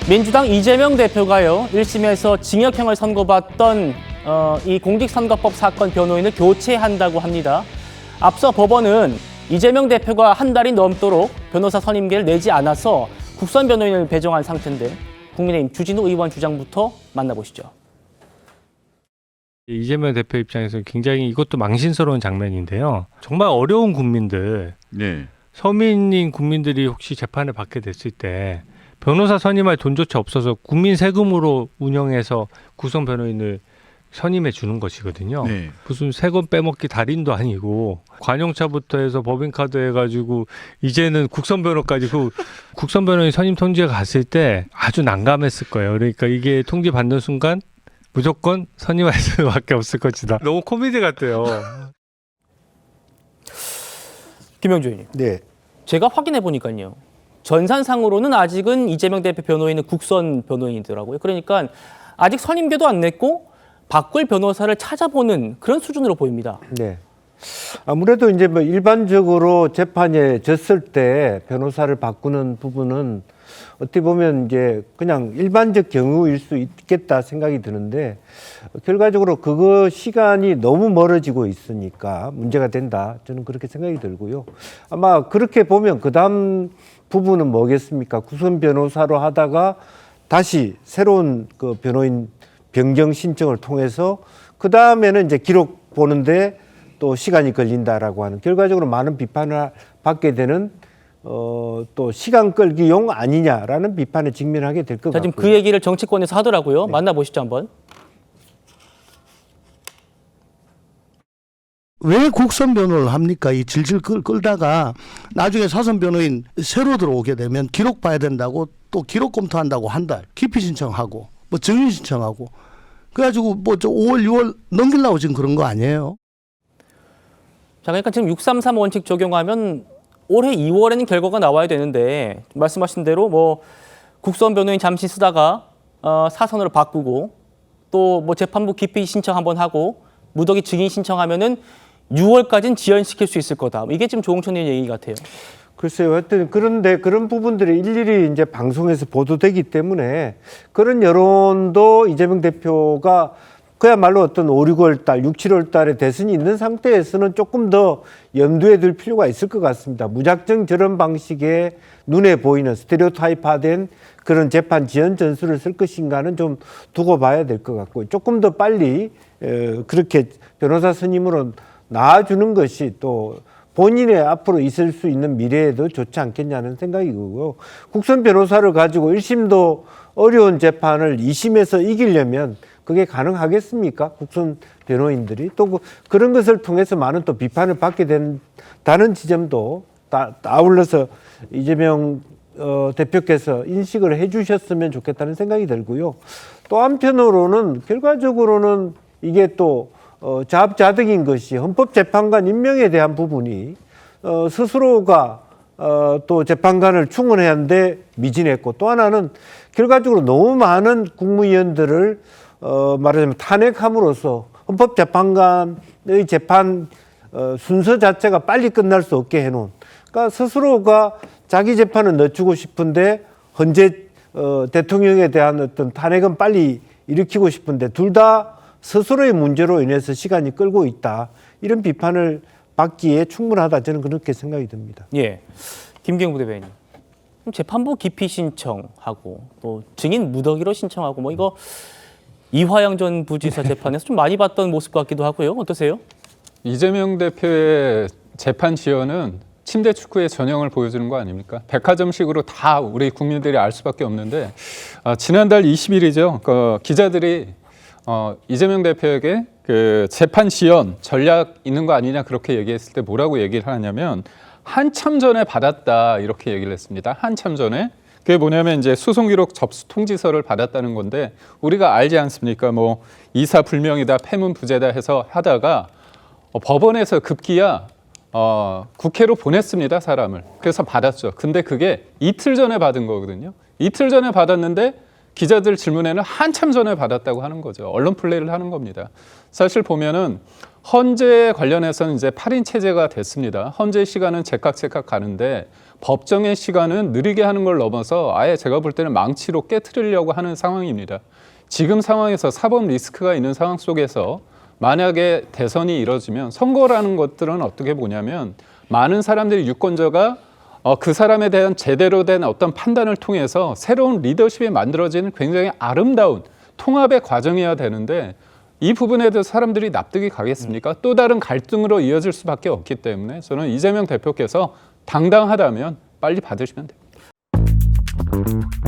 민주당 이재명 대표가요, 1심에서 징역형을 선고받던 이 공직선거법 사건 변호인을 교체한다고 합니다. 앞서 법원은 이재명 대표가 한 달이 넘도록 변호사 선임계를 내지 않아서 국선 변호인을 배정한 상태인데 국민의힘 주진우 의원 주장부터 만나보시죠. 이재명 대표 입장에서 굉장히 이것도 망신스러운 장면인데요. 정말 어려운 국민들, 네. 서민인 국민들이 혹시 재판을 받게 됐을 때 변호사 선임할 돈조차 없어서 국민 세금으로 운영해서 구성 변호인을 선임해 주는 것이거든요. 네. 무슨 세금 빼먹기 달인도 아니고 관용차부터 해서 법인카드 해가지고 이제는 국선 변호까지 그 국선 변호인 선임 통지가 갔을 때 아주 난감했을 거예요. 그러니까 이게 통지 받는 순간 무조건 선임할 수밖에 없을 것이다. 너무 코미디 같아요. 김영주 의원님. 네. 제가 확인해 보니까요. 전산상으로는 아직은 이재명 대표 변호인은 국선 변호인이더라고요. 그러니까 아직 선임계도 안 냈고 바꿀 변호사를 찾아보는 그런 수준으로 보입니다. 네. 아무래도 이제 뭐 일반적으로 재판에 졌을 때 변호사를 바꾸는 부분은 어떻게 보면 이제 그냥 일반적 경우일 수 있겠다 생각이 드는데 결과적으로 그거 시간이 너무 멀어지고 있으니까 문제가 된다. 저는 그렇게 생각이 들고요. 아마 그렇게 보면 그다음 부분은 뭐겠습니까? 구선 변호사로 하다가 다시 새로운 그 변호인 변경 신청을 통해서 그 다음에는 이제 기록 보는데 또 시간이 걸린다라고 하는 결과적으로 많은 비판을 받게 되는 또 시간 끌기용 아니냐라는 비판에 직면하게 될 것 같고요. 지금 그 얘기를 정치권에서 하더라고요. 네. 만나보시죠 한번. 왜 국선 변호를 합니까? 이 질질 끌다가 나중에 사선 변호인 새로 들어오게 되면 기록 봐야 된다고 또 기록 검토한다고 한 달 기피 신청하고 뭐 증인 신청하고 그래가지고 뭐 저 5월 6월 넘기려고 지금 그런 거 아니에요? 자, 그러니까 지금 633 원칙 적용하면 올해 2월에는 결과가 나와야 되는데 말씀하신 대로 뭐 국선 변호인 잠시 쓰다가 사선으로 바꾸고 또 뭐 재판부 기피 신청 한번 하고 무더기 증인 신청하면은 6월까지는 지연시킬 수 있을 거다. 이게 지금 조홍천 의원 얘기 같아요. 글쎄요. 하여튼 그런데 그런 부분들이 일일이 이제 방송에서 보도되기 때문에 그런 여론도 이재명 대표가 그야말로 어떤 5, 6월 달, 6, 7월 달에 대선이 있는 상태에서는 조금 더 염두에 둘 필요가 있을 것 같습니다. 무작정 저런 방식의 눈에 보이는 스테레오타입화된 그런 재판 지연 전술을 쓸 것인가는 좀 두고 봐야 될 것 같고 조금 더 빨리 그렇게 변호사 선임으로 나와주는 것이 또 본인의 앞으로 있을 수 있는 미래에도 좋지 않겠냐는 생각이고요. 국선 변호사를 가지고 1심도 어려운 재판을 2심에서 이기려면 그게 가능하겠습니까? 국선 변호인들이 또 그런 것을 통해서 많은 또 비판을 받게 된다는 지점도 아울러서 이재명 대표께서 인식을 해주셨으면 좋겠다는 생각이 들고요. 또 한편으로는 결과적으로는 이게 또 자업자득인 것이 헌법재판관 임명에 대한 부분이 스스로가 또 재판관을 충원해야 하는데 미진했고 또 하나는 결과적으로 너무 많은 국무위원들을 말하자면 탄핵함으로써 헌법재판관의 재판 순서 자체가 빨리 끝날 수 없게 해놓은 그러니까 스스로가 자기 재판은 늦추고 싶은데 헌재 대통령에 대한 어떤 탄핵은 빨리 일으키고 싶은데 둘 다 스스로의 문제로 인해서 시간이 끌고 있다. 이런 비판을 받기에 충분하다. 저는 그렇게 생각이 듭니다. 예, 김경부 대변인. 재판부 기피 신청하고 또 증인 무더기로 신청하고 뭐 이거 이화영 전 부지사 재판에서 좀 많이 봤던 모습 같기도 하고요. 어떠세요? 이재명 대표의 재판 지연은 침대 축구의 전형을 보여주는 거 아닙니까? 백화점식으로 다 우리 국민들이 알 수밖에 없는데 지난달 20일이죠. 그 기자들이 이재명 대표에게 그 재판 지연 전략 있는 거 아니냐 그렇게 얘기했을 때 뭐라고 얘기를 하냐면 한참 전에 받았다 이렇게 얘기를 했습니다. 한참 전에. 그게 뭐냐면 이제 소송기록 접수 통지서를 받았다는 건데 우리가 알지 않습니까? 뭐 이사 불명이다, 패문 부재다 해서 하다가 법원에서 급기야 국회로 보냈습니다, 사람을. 그래서 받았죠. 근데 그게 이틀 전에 받은 거거든요. 이틀 전에 받았는데 기자들 질문에는 한참 전에 받았다고 하는 거죠. 언론 플레이를 하는 겁니다. 사실 보면은 헌재 관련해서는 이제 8인 체제가 됐습니다. 헌재 시간은 제깍제깍 가는데 법정의 시간은 느리게 하는 걸 넘어서 아예 제가 볼 때는 망치로 깨트리려고 하는 상황입니다. 지금 상황에서 사법 리스크가 있는 상황 속에서 만약에 대선이 이뤄지면 선거라는 것들은 어떻게 보냐면 많은 사람들이 유권자가 그 사람에 대한 제대로 된 어떤 판단을 통해서 새로운 리더십이 만들어지는 굉장히 아름다운 통합의 과정이어야 되는데 이 부분에 대해서 사람들이 납득이 가겠습니까? 또 다른 갈등으로 이어질 수밖에 없기 때문에 저는 이재명 대표께서 당당하다면 빨리 받으시면 됩니다.